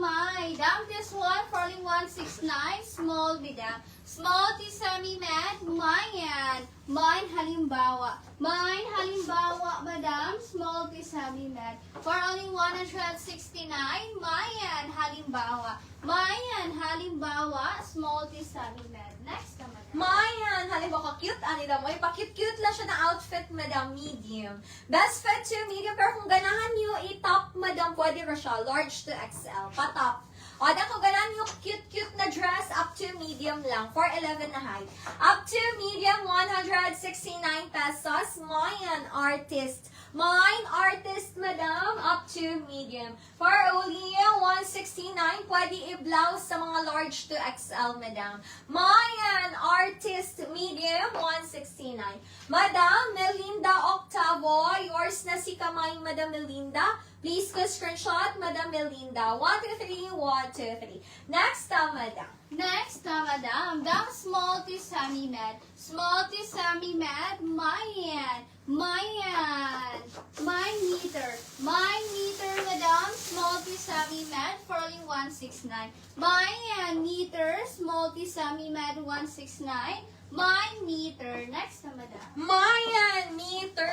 kamay. Down this one, falling 169, small bidang. Small to semi-med, mayan. Mine halimbawa. Mine halimbawa, madam, small to semi-med. For only 169, mayan halimbawa. Mayan halimbawa, small to semi-med. Next na, madam. Mayan, halimbawa ka-cute, anila mo. Pa-cute-cute lang siya na outfit, madam, medium. Best fit to medium, pero kung ganahan nyo i-top, madam, pwede rin siya, large to XL, pa-top. O, kung ganahan nyo cute-cute na dress, up to medium lang, 4'11 na height. Up to medium, 169 pesos. Mayan artist. Mine artist, madam, up to medium. For only 169, pwede i-blouse sa mga large to XL, madam. Mayan artist, medium, 169. Madam Melinda Octavo, yours na si kamay, Madam Melinda. Please go screenshot, Madam Melinda. 1, 2, 3, 1, 2, 3. Next, madam. Next, madam. Down small to semi-med. Small to semi-med, mayan. Mayan. My meter. My meter, madam. Small to semi-med, falling 169. Mayan meter, small to semi-med, 169. My meter. Next, madam. Mayan meter.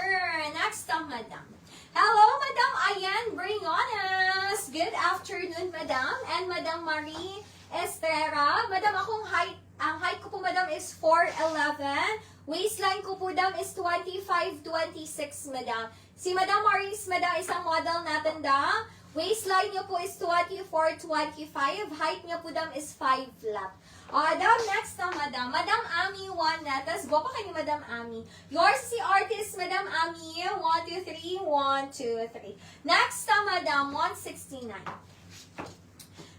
Next, madam. Hello, Madam Ayan Briones. Good afternoon, Madam. And Madam Marie Estrera. Madam, ang height ko po, Madam, is 4'11". Waistline ko po, Madam, is 25-26, Madam. Si Madam Maurice, Madam, isang model natin, Madam. Waistline niyo po is 24-25. Height niyo po, Madam, is 5 flat. Madam, next na, Madam. Madam Ami Juanetas. Go pa kayo ni Madam Ami. Yours si artist, Madam Ami. 1, 2, 3. 1, 2, 3. Next na, Madam. 169.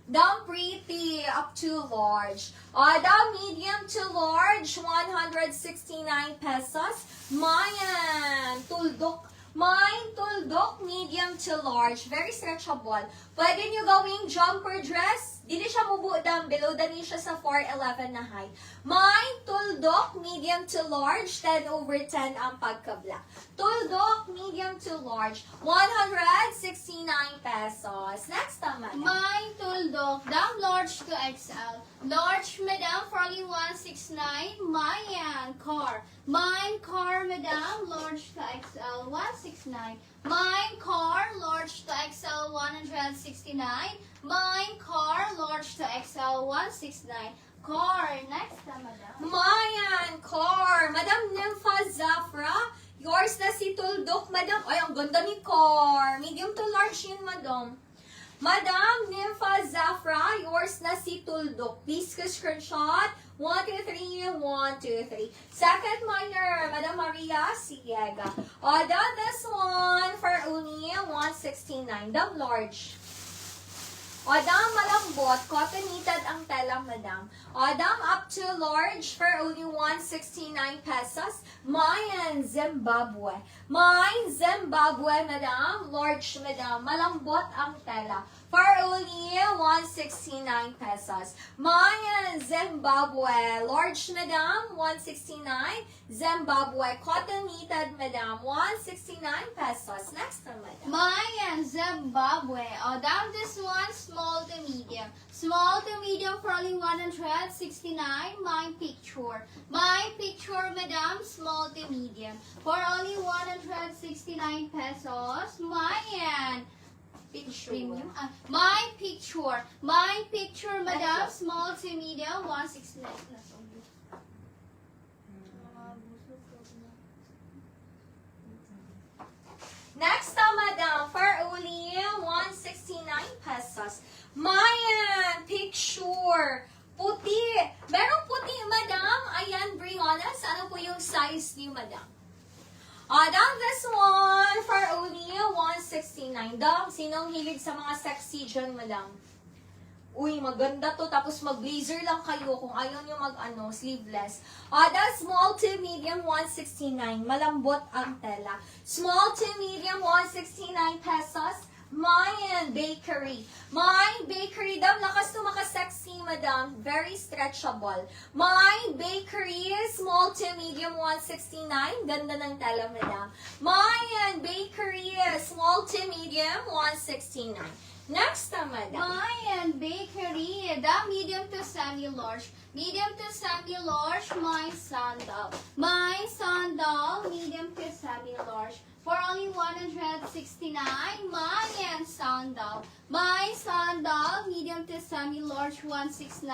Down pretty, up to large. Down medium to large, 169 pesos. Mayan, tuldok. Mine, tuldok, medium to large. Very stretchable. Pwede nyo gawing jumper dress. Dili siya mubudang, below dani siya sa 4'11 na height. Mine, tuldok, medium to large, 10/10 ang pagka-black. Tuldok, medium to large, 169 pesos. Next naman. Mine tuldok, down large to XL. Large, madam, for only 169. Mayan, car. Mine, car, madam, large to XL, 169. Mine, car, large to XL, 169. Mine, car, large to XL, 169. Car, next na, madam. Mayan, car. Madam Nympha Zafra, yours na si tuldok, madam. Ay, ang ganda ni car. Medium to large yun, madam. Madam Nympha Zafra, yours na si tuldok. Please go screenshot. 1, 2, 3, 1, 2, 3. Second minor, Madam Maria Siega. Down this one for only 169. Down large. Down malambot, cotton knitted ang tela, madam. Down up to large for only 169 pesos. Mayan, Zimbabwe. Mine, Zimbabwe, madam. Large, madam. Malambot ang tela. For only 169 pesos. Mayan, Zimbabwe. Large, madam. 169. Zimbabwe. Cotton knitted, madam. 169 pesos. Next one, madam. Mayan, Zimbabwe. Down this one, small to medium. Small to medium for only 169. My picture. My picture, madam. Small to medium. For only 169 pesos. Mayan. Picture. Premium. My picture. My picture, madam. Small to medium. 169. Next time, madam, for only 169 pesos. Mayan, picture. Puti. Merong puti, madam. Ayan, Briones. Ano po yung size niyo, madam? Down this one for only 169. Dam, sinong hilig sa mga sexy dyan, madam? Uy, maganda to. Tapos mag-blazer lang kayo kung ayaw nyo sleeveless. That's small to medium, 169. Malambot ang tela. Small to medium, 169 pesos. Mayan Bakery. Mayan Bakery, dam, lakas to maka-sexy, madam. Very stretchable. Mayan Bakery, small to medium, 169. Ganda ng tela, madam. Mayan Bakery, small to medium, 169. Next na, madam. Mayan Bakery, the medium to semi-large. Medium to semi-large, my sandal. My sandal, medium to semi-large. For only 169, Mayan sandal. My sandal, medium to semi-large, 169.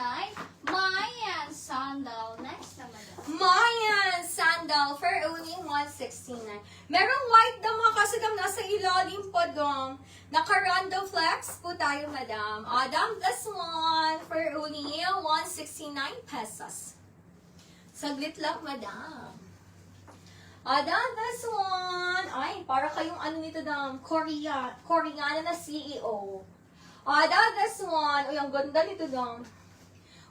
Mayan sandal. Next na, madam. Mayan sandal for only 169. Merong white daw mga kasadam nasa ilalim po dong. Naka-random flex po tayo, madam. Adam, this one for only 169 pesos. Saglit lang, madam. Adam, this one. Ay, para kayong ano nito dam, Koreana na CEO. Adam, this one. Uy, ang ganda nito dam.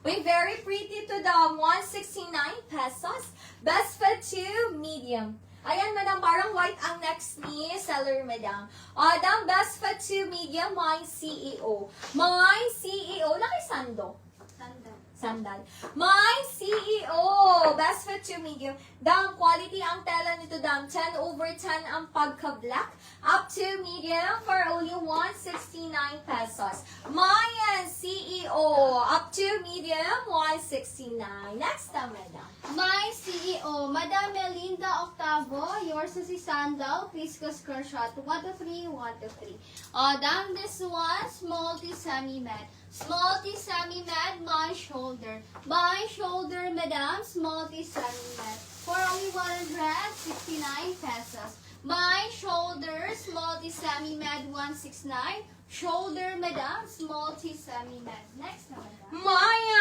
Uy, very pretty to dam. 169 pesos. Best fit to medium. Ayan, madam, parang white ang next ni seller, madam. Adam, best fit to medium, my CEO. My CEO, nakisando. Sandal. Sandal. My CEO, best fit to medium. Dang, quality ang tela nito, dang. 10/10 ang pagka-black. Up to medium for only 169 pesos. Mayan CEO, up to medium, 169. Next time, madam. My CEO, Madam Melinda Octavo, yours is a sandal. Please go screenshot 1 to 3, 1 to 3. Down this one, small to semi-mat. Small to semi-mat, my shoulder. My shoulder, madam, small to semi-mat. For only 169 pesos. My shoulder, small to semi-mat, 169. Shoulder, madam, small to semi-mat. Next na, madam. Mayan